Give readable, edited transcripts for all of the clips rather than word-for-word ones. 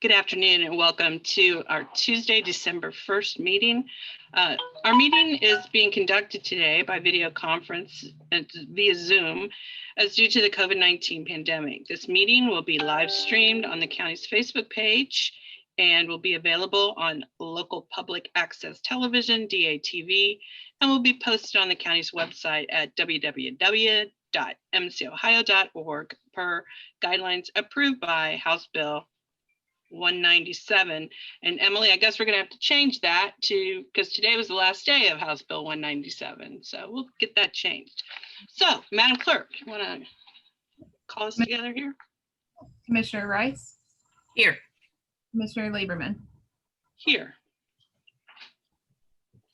Good afternoon and welcome to our Tuesday, December 1st meeting. Our meeting is being conducted today by video conference via Zoom as due to the COVID-19 pandemic. This meeting will be live streamed on the county's Facebook page and will be available on local public access television, DATV, and will be posted on the county's website at www.mcohio.org per guidelines approved by House Bill 197. And Emily, I guess we're going to have to change that to, because today was the last day of House Bill 197. So we'll get that changed. So, Madam Clerk, you want to call us together here? Commissioner Rice? Here. Commissioner Lieberman? Here.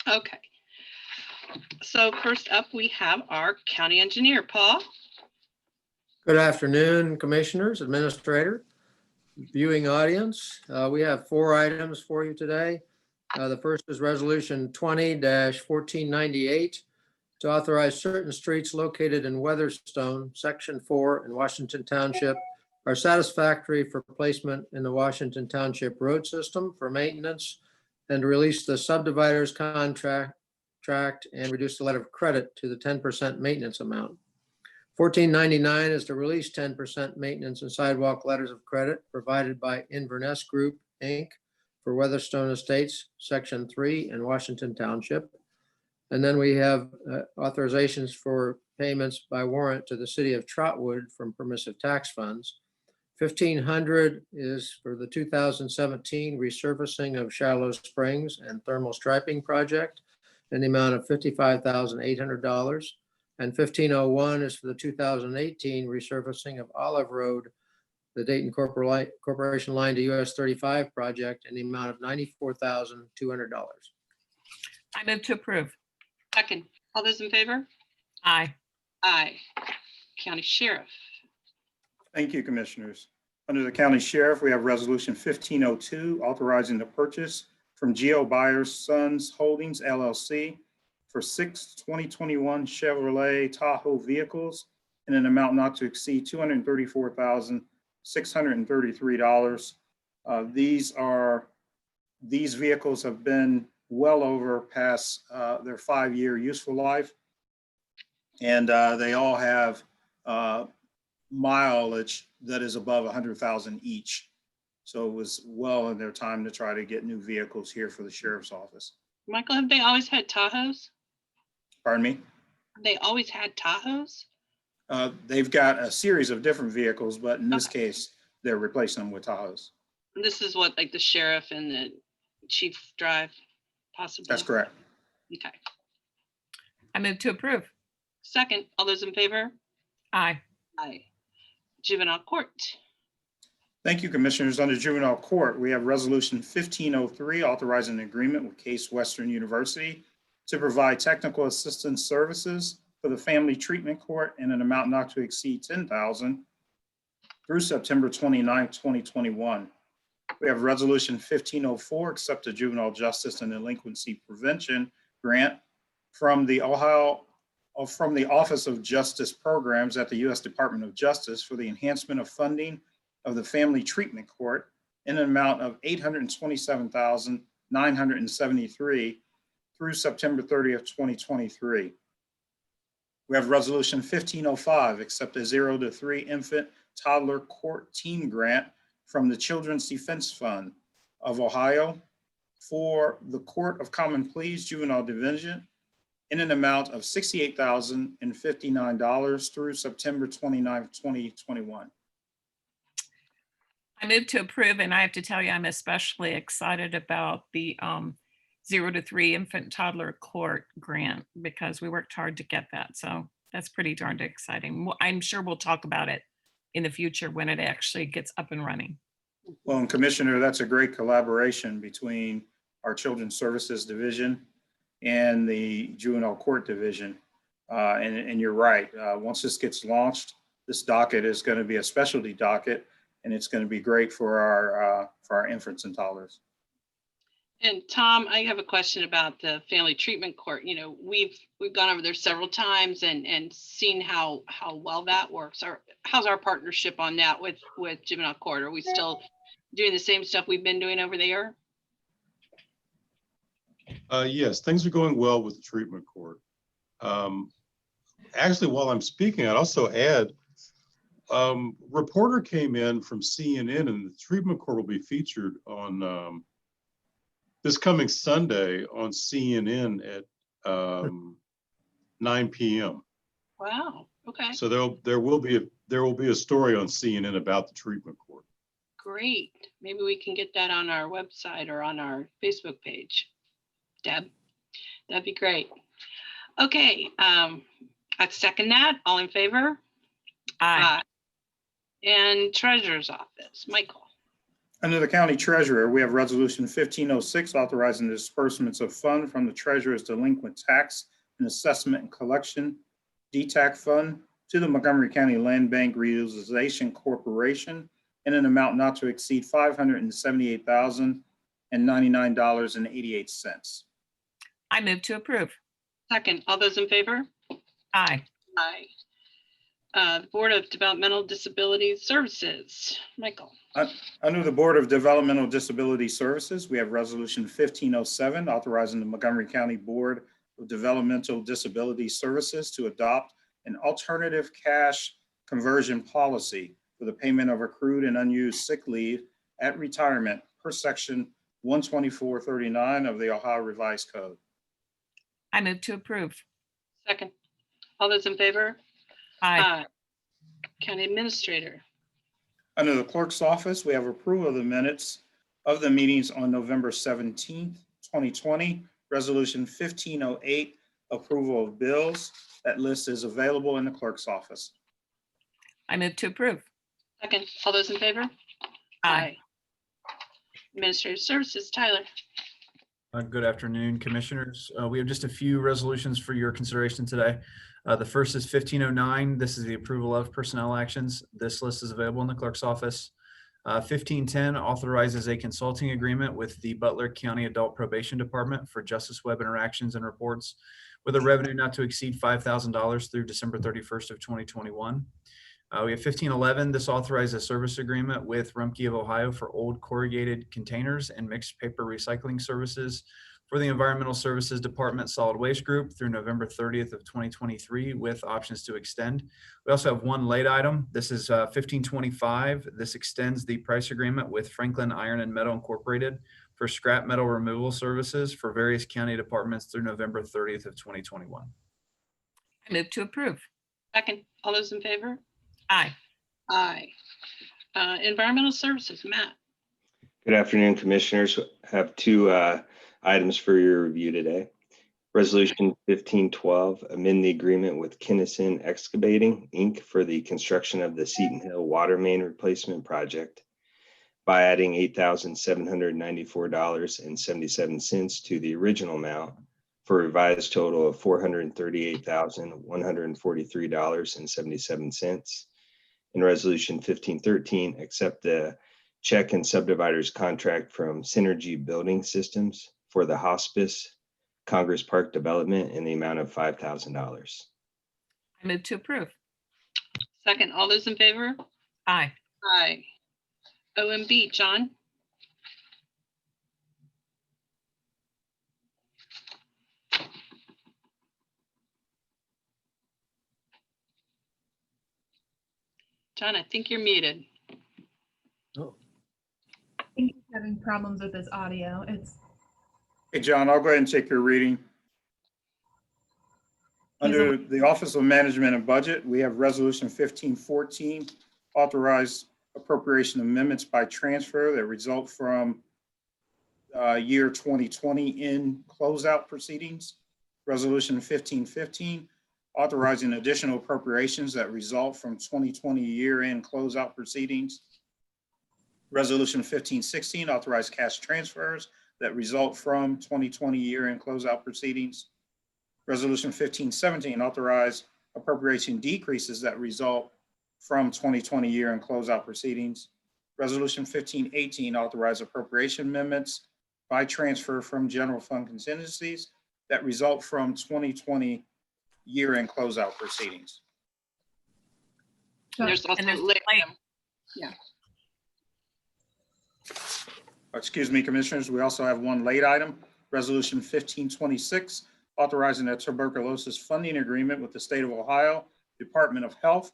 Okay. So first up, we have our county engineer, Paul. Good afternoon, commissioners, administrator, viewing audience. We have 4 items for you today. The first is resolution 20-1498 to authorize certain streets located in Weatherstone, section 4 in Washington Township are satisfactory for placement in the Washington Township road system for maintenance and to release the subdivider's contract and reduce the letter of credit to the 10% maintenance amount. 1499 is to release 10% maintenance and sidewalk letters of credit provided by Inverness Group, Inc. for Weatherstone Estates, Section 3 in Washington Township. And then we have authorizations for payments by warrant to the city of Trotwood from permissive tax funds. 1500 is for the 2017 resurfacing of Shallow Springs and thermal striping project in the amount of $55,800. And 1501 is for the 2018 resurfacing of Olive Road, the Dayton Corporation line to US 35 project in the amount of $94,200. I move to approve. Second. All those in favor? Aye. Aye. County Sheriff. Thank you, Commissioners. Under the County Sheriff, we have Resolution 1502, authorizing the purchase from Geo Byers Sons Holdings, LLC, for 6 2021 Chevrolet Tahoe vehicles in an amount not to exceed $234,633. These vehicles have been well over past their 5-year useful life, and they all have mileage that is above 100,000 each. So it was well in their time to try to get new vehicles here for the sheriff's office. Michael, have they always had Tahoes? Pardon me? Have they always had Tahoes? They've got a series of different vehicles, but in this case, they're replacing them with Tahoes. This is what, like the sheriff and the chief drive, possibly? That's correct. Okay. I move to approve. Second. All those in favor? Aye. Aye. Juvenile Court. Thank you, Commissioners. Under Juvenile Court, we have Resolution 1503, authorizing an agreement with Case Western University to provide technical assistance services for the Family Treatment Court in an amount not to exceed $10,000 through September 29, 2021. We have Resolution 1504, accept a juvenile justice and delinquency prevention grant from the Office of Justice Programs at the U.S. Department of Justice for the enhancement of funding of the Family Treatment Court in an amount of $827,973 through September 30th, 2023. We have Resolution 1505, accept a 0 to 3 infant toddler court team grant from the Children's Defense Fund of Ohio for the Court of Common Pleas Juvenile Division in an amount of $68,059 through September 29th, 2021. I move to approve, and I have to tell you, I'm especially excited about the 0 to 3 infant toddler court grant because we worked hard to get that. So that's pretty darn exciting. I'm sure we'll talk about it in the future when it actually gets up and running. Well, and Commissioner, that's a great collaboration between our Children's Services Division and the Juvenile Court Division. And you're right, once this gets launched, this docket is going to be a specialty docket, and it's going to be great for our infants and toddlers. And Tom, I have a question about the Family Treatment Court. You know, we've gone over there several times and seen how well that works. How's our partnership on that with Juvenile Court? Are we still doing the same stuff we've been doing over there? Yes, things are going well with the treatment court. Actually, while I'm speaking, I'd also add, reporter came in from CNN, and the treatment court will be featured on this coming Sunday on CNN at 9 p.m. Wow, okay, So there will be a story on CNN about the treatment court. great. Maybe we can get that on our website or on our Facebook page. Deb, that'd be great. Okay, I second that. All in favor? Aye. And treasurer's office, Michael. Under the county treasurer, we have resolution 1506 authorizing the disbursements of fund from the treasurer's delinquent tax and assessment and collection DTAC fund to the Montgomery County Land Bank Reutilization Corporation in an amount not to exceed $578,099.88. I move to approve. Second, all those in favor? Aye. Aye. The Board of Developmental Disability Services, Michael. Under the Board of Developmental Disability Services, we have resolution 1507 authorizing the Montgomery County Board of Developmental Disability Services to adopt an alternative cash conversion policy for the payment of accrued and unused sick leave at retirement per section 12439 of the Ohio Revised Code. I move to approve. Second, all those in favor? Aye. County Administrator. Under the clerk's office, we have approval of the minutes of the meetings on November 17th, 2020. Resolution 1508, approval of bills. That list is available in the clerk's office. I move to approve. Second, all those in favor? Aye. Administrative Services, Tyler. Good afternoon, commissioners. We have just a few resolutions for your consideration today. The first is 1509. This is the approval of personnel actions. This list is available in the clerk's office. 1510 authorizes a consulting agreement with the Butler County Adult Probation Department for Justice Web interactions and reports with a revenue not to exceed $5,000 through December 31st of 2021. We have 1511. This authorizes a service agreement with Rumpke of Ohio for old corrugated containers and mixed paper recycling services for the Environmental Services Department Solid Waste Group through November 30th of 2023 with options to extend. We also have one late item. This is 1525. This extends the price agreement with Franklin Iron and Metal Incorporated for scrap metal removal services for various county departments through November 30th of 2021. I move to approve. Second, all those in favor? Aye. Aye. Environmental Services, Matt. Good afternoon, commissioners. I have two items for your review today. Resolution 1512, amend the agreement with Kennison Excavating, Inc. for the construction of the Seton Hill Water Main Replacement Project by adding $8,794.77 to the original amount for a revised total of $438,143.77. In Resolution 1513, accept the check and subdividers contract from Synergy Building Systems for the hospice Congress Park development in the amount of $5,000. I move to approve. Second, all those in favor? Aye. Aye. OMB, John. John, I think you're muted. I think he's having problems with his audio. Hey, John, I'll go ahead and take your reading. Under the Office of Management and Budget, we have Resolution 1514, authorized appropriation amendments by transfer that result from year 2020 in closeout proceedings. Resolution 1515, authorizing additional appropriations that result from 2020 year-end closeout proceedings. Resolution 1516, authorized cash transfers that result from 2020 year-end closeout proceedings. Resolution 1517, authorized appropriation decreases that result from 2020 year-end closeout proceedings. Resolution 1518, authorized appropriation amendments by transfer from general fund contingencies that result from 2020 year-end closeout proceedings. There's also And there's late. late. Yeah. Excuse me, Commissioners, we also have one late item, Resolution 1526, authorizing a tuberculosis funding agreement with the State of Ohio Department of Health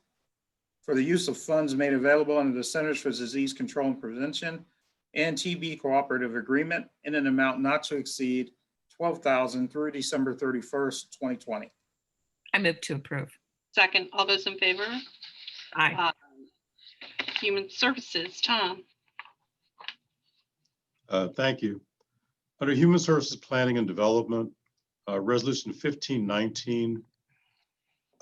for the use of funds made available under the Centers for Disease Control and Prevention and TB Cooperative Agreement in an amount not to exceed $12,000 through December 31st, 2020. I move to approve. Second, all those in favor? Aye. Human Services, Tom. Thank you. Under Human Services Planning and Development, Resolution 1519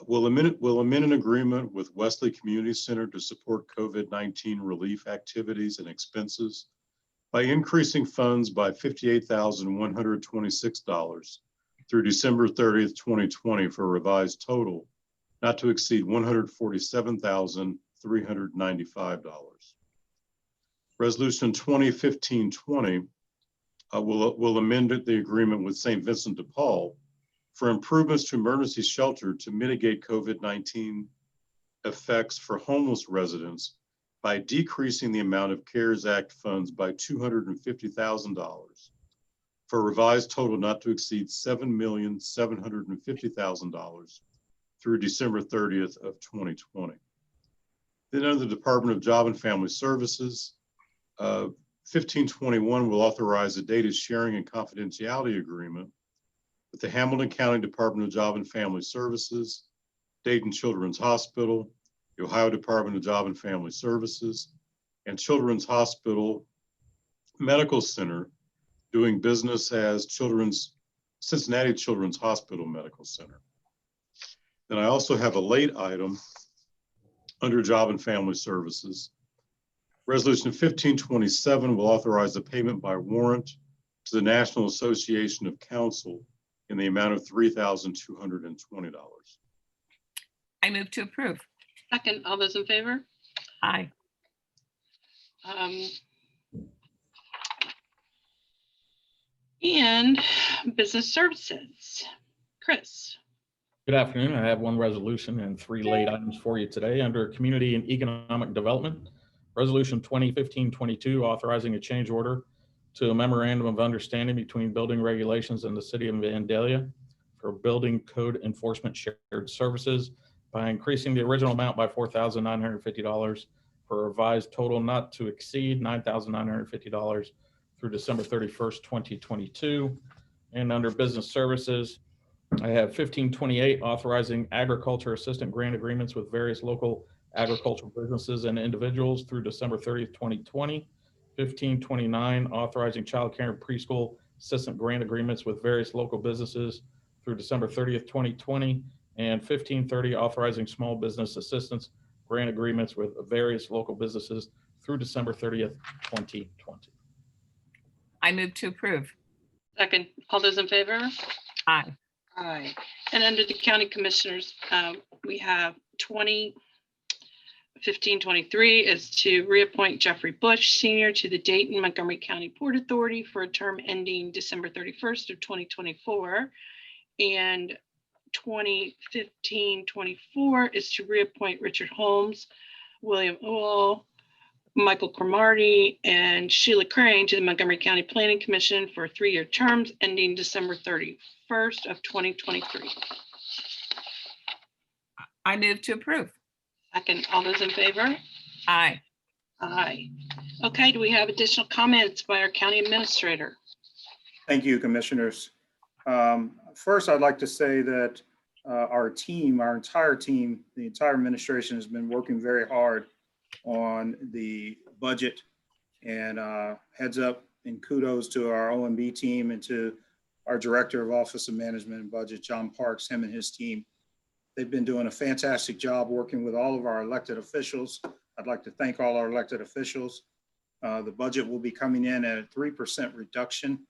will amend an agreement with Wesley Community Center to support COVID-19 relief activities and expenses by increasing funds by $58,126 through December 30th, 2020 for a revised total not to exceed $147,395. Resolution 2015-20 will amend the agreement with St. Vincent de Paul for improvements to emergency shelter to mitigate COVID-19 effects for homeless residents by decreasing the amount of CARES Act funds by $250,000 for a revised total not to exceed $7,750,000 through December 30th of 2020. Then under the Department of Job and Family Services, 1521 will authorize a data sharing and confidentiality agreement with the Hamilton County Department of Job and Family Services, Dayton Children's Hospital, the Ohio Department of Job and Family Services, and Children's Hospital Medical Center, doing business as Cincinnati Children's Hospital Medical Center. Then I also have a late item under Job and Family Services. Resolution 1527 will authorize a payment by warrant to the National Association of Council in the amount of $3,220. I move to approve. Second, all those in favor? Aye. And Business Services, Chris. Good afternoon. I have one resolution and three late items for you today. Under Community and Economic Development, Resolution 2015-22, authorizing a change order to a memorandum of understanding between building regulations and the city of Vandalia for building code enforcement shared services by increasing the original amount by $4,950 for a revised total not to exceed $9,950 through December 31st, 2022. And under Business Services, I have 1528, authorizing agriculture assistant grant agreements with various local agricultural businesses and individuals through December 30th, 2020. 1529, authorizing child care and preschool assistant grant agreements with various local businesses through December 30th, 2020. And 1530, authorizing small business assistance grant agreements with various local businesses through December 30th, 2020. I move to approve. Second, all those in favor? Aye. Aye. And under the County Commissioners, we have 1523 is to reappoint Jeffrey Bush Sr. to the Dayton Montgomery County Port Authority for a term ending December 31st of 2024. And 2015-24 is to reappoint Richard Holmes, William Ewell, Michael Cromartie, and Sheila Crane to the Montgomery County Planning Commission for 3-year terms ending December 31st of 2023. I move to approve. Second, all those in favor? Aye. Aye. Okay, do we have additional comments by our county administrator? Thank you, Commissioners. First, I'd like to say that our entire team, the entire administration has been working very hard on the budget, and heads up and kudos to our OMB team and to our Director of Office of Management and Budget, John Parks, him and his team. They've been doing a fantastic job working with all of our elected officials. I'd like to thank all our elected officials. The budget will be coming in at a 3% reduction.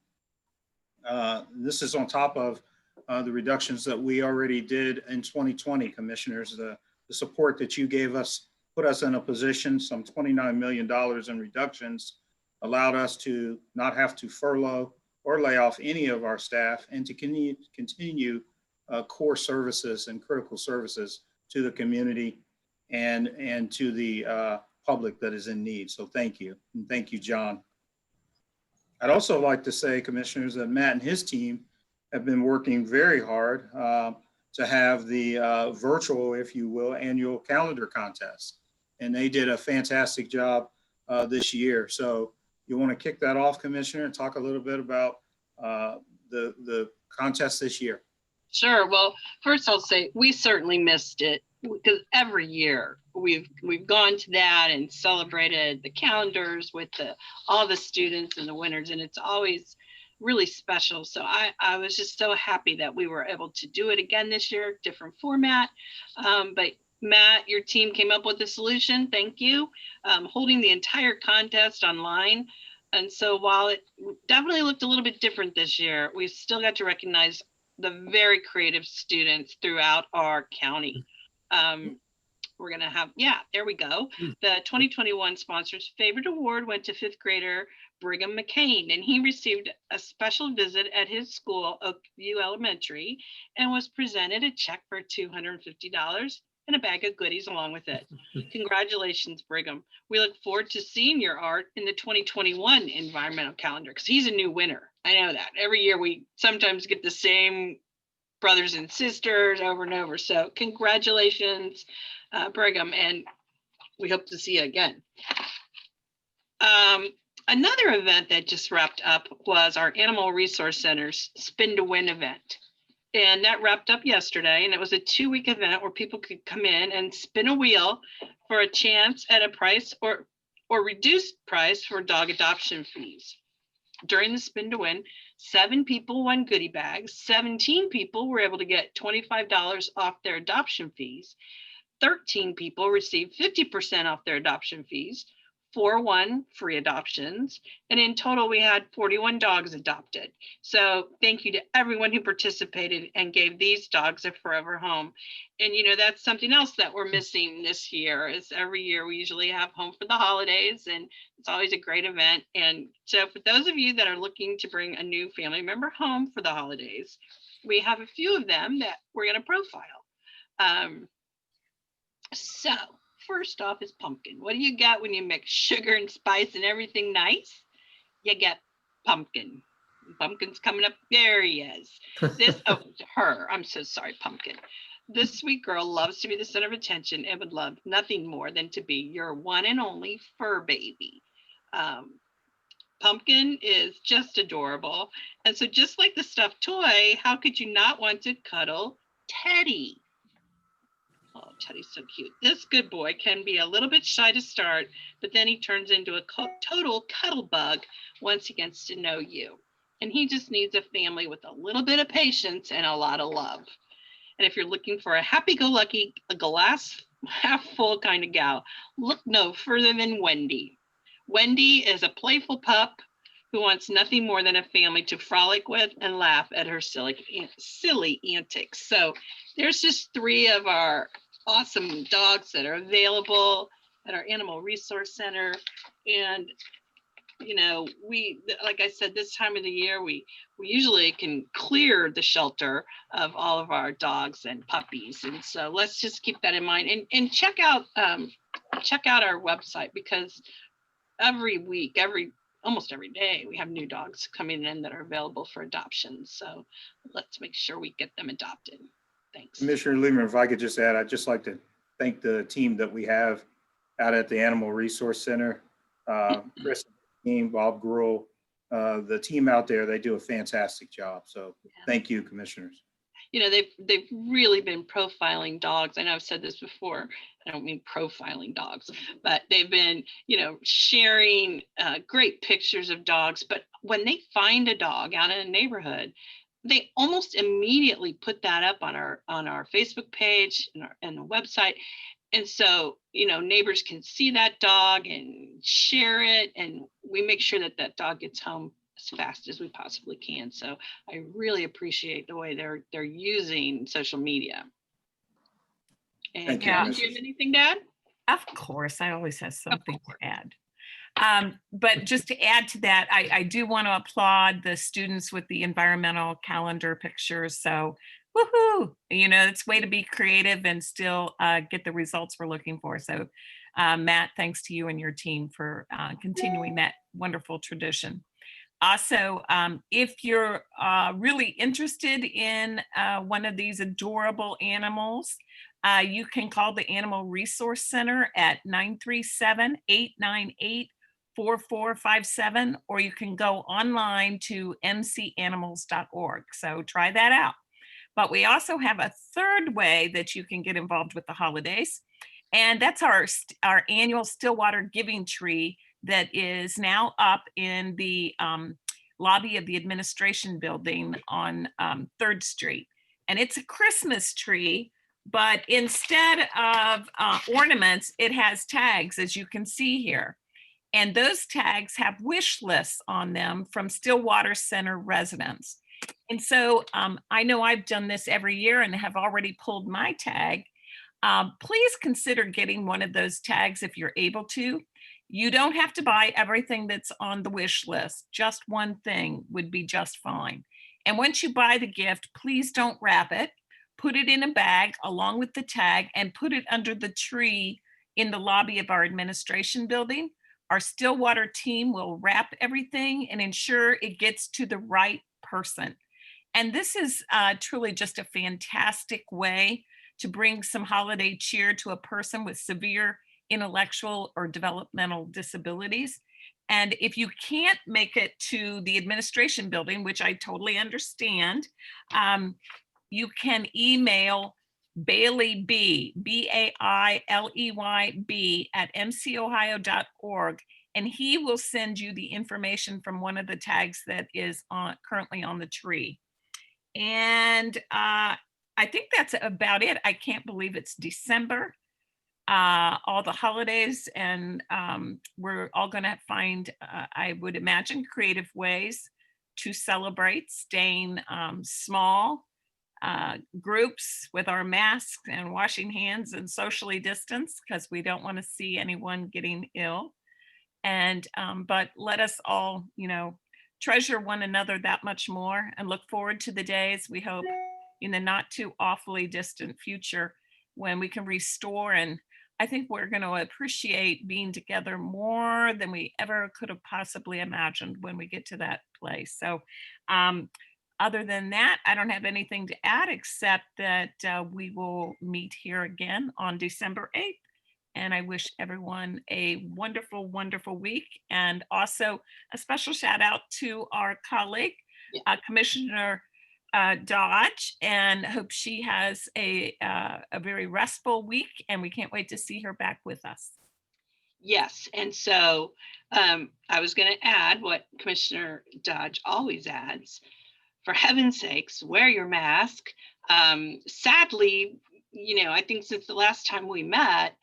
This is on top of the reductions that we already did in 2020, Commissioners. The support that you gave us put us in a position, some $29 million in reductions allowed us to not have to furlough or lay off any of our staff and to continue core services and critical services to the community and to the public that is in need. So thank you. And thank you, John. I'd also like to say, Commissioners, that Matt and his team have been working very hard to have the virtual, if you will, annual calendar contest. And they did a fantastic job this year. So you want to kick that off, Commissioner, and talk a little bit about the contest this year? Sure. Well, first I'll say we certainly missed it because every year we've gone to that and celebrated the calendars with all the students and the winners, and it's always really special. So I was just so happy that we were able to do it again this year, different format. But Matt, your team came up with a solution. Thank you. Holding the entire contest online. And so while it definitely looked a little bit different this year, we still got to recognize the very creative students throughout our county. We're gonna have, yeah, there we go. The 2021 Sponsors Favorite Award went to 5th grader Brigham McCain, and he received a special visit at his school, Oakview Elementary, and was presented a check for $250 and a bag of goodies along with it. Congratulations, Brigham. We look forward to seeing your art in the 2021 environmental calendar, because he's a new winner. I know that. Every year we sometimes get the same brothers and sisters over and over. So congratulations, Brigham, and we hope to see you again. Another event that just wrapped up was our Animal Resource Center's Spin to Win event. And that wrapped up yesterday, and it was a 2-week event where people could come in and spin a wheel for a chance at a price or reduced price for dog adoption fees. During the Spin to Win, 7 people won goodie bags. 17 people were able to get $25 off their adoption fees. 13 people received 50% off their adoption fees. 4 won free adoptions. And in total, we had 41 dogs adopted. So thank you to everyone who participated and gave these dogs a forever home. And you know, that's something else that we're missing this year. Is every year we usually have Home for the Holidays, and it's always a great event. And so for those of you that are looking to bring a new family member home for the holidays, we have a few of them that we're going to profile. So first off is pumpkin. What do you get when you mix sugar and spice and everything nice? You get pumpkin. Pumpkin's coming up. There he is. I'm so sorry, Pumpkin. This sweet girl loves to be the center of attention and would love nothing more than to be your one and only fur baby. Pumpkin is just adorable. And so just like the stuffed toy, how could you not want to cuddle Teddy? Oh, Teddy's so cute. This good boy can be a little bit shy to start, but then he turns into a total cuddle bug once he gets to know you. And he just needs a family with a little bit of patience and a lot of love. And if you're looking for a happy-go-lucky, a glass half full kind of gal, look no further than Wendy. Wendy is a playful pup who wants nothing more than a family to frolic with and laugh at her silly antics. So there's just 3 of our awesome dogs that are available at our Animal Resource Center. And you know, like I said, this time of the year, we usually can clear the shelter of all of our dogs and puppies. And so let's just keep that in mind, and check out our website, because every week, almost every day, we have new dogs coming in that are available for adoption. So let's make sure we get them adopted. Thanks. Commissioner Lieberman, if I could just add, I'd just like to thank the team that we have out at the Animal Resource Center. Chris, team, Bob Gruhl, the team out there, they do a fantastic job. So thank you, commissioners. You know, they've really been profiling dogs. I know I've said this before. I don't mean profiling dogs, but they've been, you know, sharing great pictures of dogs. But when they find a dog out in a neighborhood, they almost immediately put that up on our Facebook page and the website. And so, you know, neighbors can see that dog and share it, and we make sure that that dog gets home as fast as we possibly can. So I really appreciate the way they're using social media. And Thank you, do you have anything to add? Of course, I always have something to add. But just to add to that, I do want to applaud the students with the environmental calendar pictures. So woohoo, you know, it's a way to be creative and still get the results we're looking for. So Matt, thanks to you and your team for continuing that wonderful tradition. Also, if you're really interested in one of these adorable animals, you can call the Animal Resource Center at 937-898-4457, or you can go online to mcanimals.org. So try that out. But we also have a third way that you can get involved with the holidays, and that's our annual Stillwater Giving Tree that is now up in the lobby of the administration building on 3rd Street. And it's a Christmas tree, but instead of ornaments, it has tags, as you can see here. And those tags have wish lists on them from Stillwater Center residents. And so I know I've done this every year and have already pulled my tag. Please consider getting one of those tags if you're able to. You don't have to buy everything that's on the wish list. Just one thing would be just fine. And once you buy the gift, please don't wrap it. Put it in a bag along with the tag and put it under the tree in the lobby of our administration building. Our Stillwater team will wrap everything and ensure it gets to the right person. And this is truly just a fantastic way to bring some holiday cheer to a person with severe intellectual or developmental disabilities. And if you can't make it to the administration building, which I totally understand, you can email Bailey B, B-A-I-L-E-Y-B @mcohio.org, and he will send you the information from one of the tags that is currently on the tree. And I think that's about it. I can't believe it's December, all the holidays, and we're all going to find, I would imagine, creative ways to celebrate, staying small, groups with our masks and washing hands and socially distanced, because we don't want to see anyone getting ill. And but let us all, treasure one another that much more and look forward to the days, we hope, in the not too awfully distant future, when we can restore. And I think we're going to appreciate being together more than we ever could have possibly imagined when we get to that place. So other than that, I don't have anything to add except that we will meet here again on December 8th. And I wish everyone a wonderful, wonderful week. And also a special shout out to our colleague, Commissioner Dodge, and hope she has a very restful week. And we can't wait to see her back with us. Yes, and so I was going to add what Commissioner Dodge always adds. For heaven's sakes, wear your mask. Sadly, I think since the last time we met,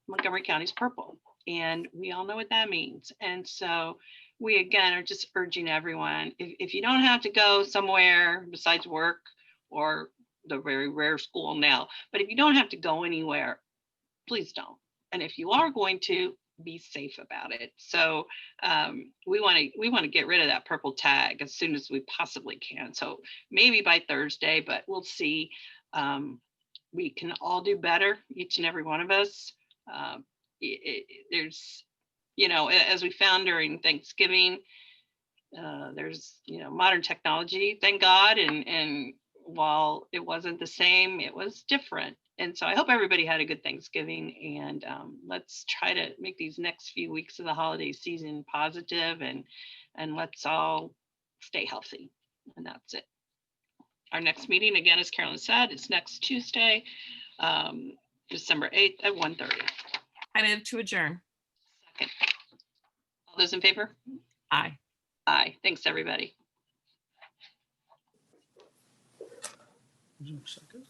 Montgomery County's purple, and we all know what that means. And so we again are just urging everyone, if you don't have to go somewhere besides work or the very rare school now, but if you don't have to go anywhere, please don't. And if you are going to, be safe about it. So we want to get rid of that purple tag as soon as we possibly can. So maybe by Thursday, but we'll see. We can all do better, each and every one of us. There's, as we found during Thanksgiving, there's, modern technology, thank God. And while it wasn't the same, it was different. And so I hope everybody had a good Thanksgiving, and let's try to make these next few weeks of the holiday season positive, and let's all stay healthy. And that's it. Our next meeting, again, as Carolyn said, is next Tuesday, December 8th at 1:30. I move to adjourn. Second. All those in favor? Aye. Aye. Thanks, everybody. Second.